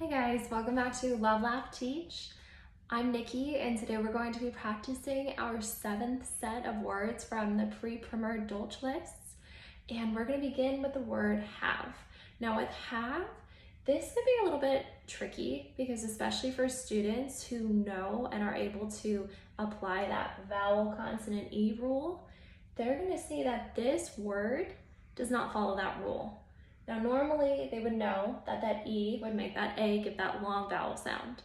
Hi guys, welcome back to Love, Laugh, Teach. I'm Nikki and today we're going to be practicing our 7th set of words from the pre-primer Dolch lists. And we're going to begin with the word have. Now with have, this could be a little bit tricky because especially for students who know and are able to apply that vowel consonant E rule, they're going to see that this word does not follow that rule. Now normally they would know that that E would make that A give that long vowel sound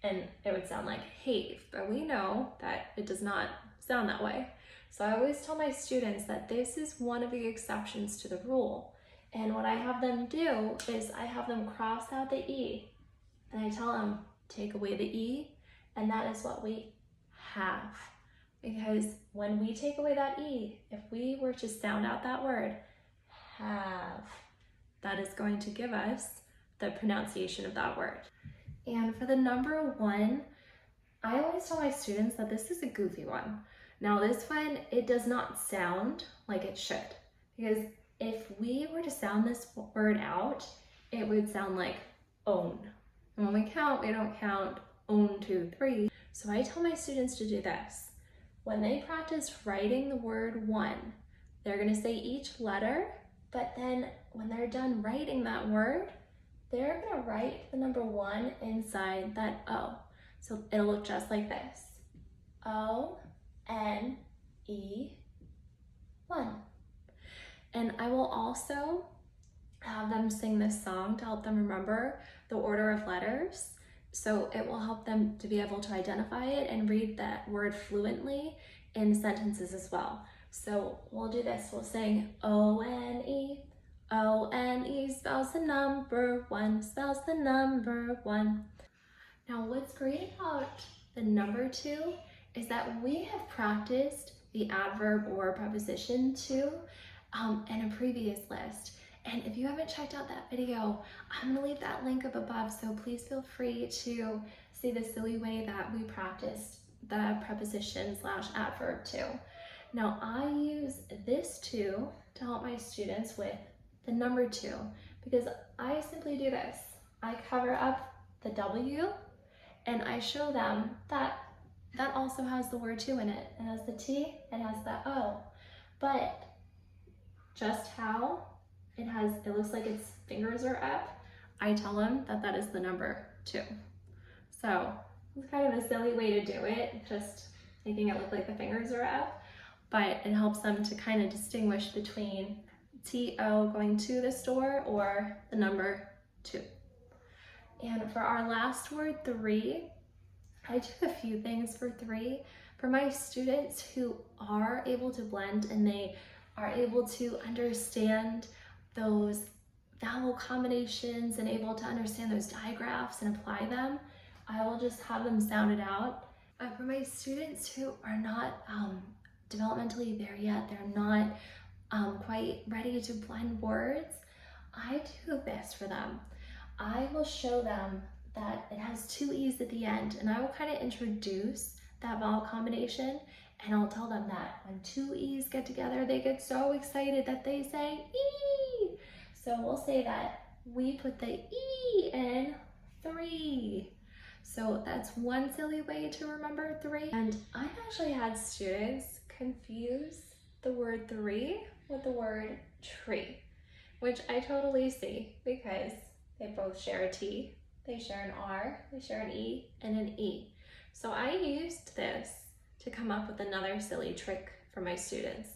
and it would sound like have, but we know that it does not sound that way. So I always tell my students that this is one of the exceptions to the rule. And what I have them do is I have them cross out the E and I tell them take away the E and that is what we have. Because when we take away that E, if we were to sound out that word, have, that is going to give us the pronunciation of that word. And for the number 1, I always tell my students that this is a goofy one. Now this one, it does not sound like it should. Because if we were to sound this word out, it would sound like own. And when we count, we don't count own 2, 3. So I tell my students to do this. When they practice writing the word one, they're gonna say each letter, but then when they're done writing that word, they're gonna write the number 1 inside that O. So it'll look just like this. O-N-E, 1. And I will also have them sing this song to help them remember the order of letters. So it will help them to be able to identify it and read that word fluently in sentences as well. So we'll do this, we'll sing O-N-E, O-N-E spells the number 1, spells the number 1. Now what's great about the number 2 is that we have practiced the adverb or preposition to in a previous list. And if you haven't checked out that video, I'm gonna leave that link up above, so please feel free to see the silly way that we practiced the preposition / adverb to. Now I use this 2 to help my students with the number 2 because I simply do this. I cover up the W and I show them that that also has the word 2 in it. It has the T, it has the O, but just how it looks like its fingers are up, I tell them that that is the number 2. So it's kind of a silly way to do it, just making it look like the fingers are up, but it helps them to kind of distinguish between T-O going to the store or the number 2. And for our last word, 3, I do a few things for 3. For my students who are able to blend and they are able to understand those vowel combinations and able to understand those digraphs and apply them, I will just have them sound it out. For my students who are not developmentally there yet, they're not quite ready to blend words, I do this for them. I will show them that it has 2 E's at the end, and I will kind of introduce that vowel combination, and I'll tell them that when 2 E's get together, they get so excited that they say E. So we'll say that we put the E in 3. So that's one silly way to remember 3. And I've actually had students confuse the word 3 with the word tree, which I totally see because they both share a T, they share an R, they share an E, and an E. So I used this to come up with another silly trick for my students.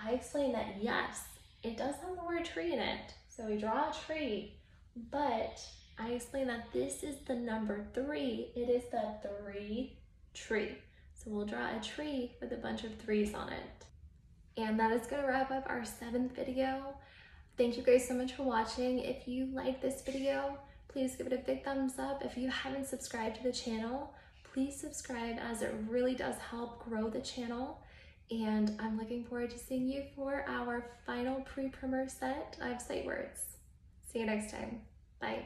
I explained that yes, it does have the word tree in it. So we draw a tree, but I explained that this is the number 3. It is the 3 tree. So we'll draw a tree with a bunch of 3s on it. And that is gonna wrap up our 7th video. Thank you guys so much for watching. If you like this video, please give it a big thumbs up. If you haven't subscribed to the channel, please subscribe as it really does help grow the channel. And I'm looking forward to seeing you for our final pre-primer set of sight words. See you next time. Bye.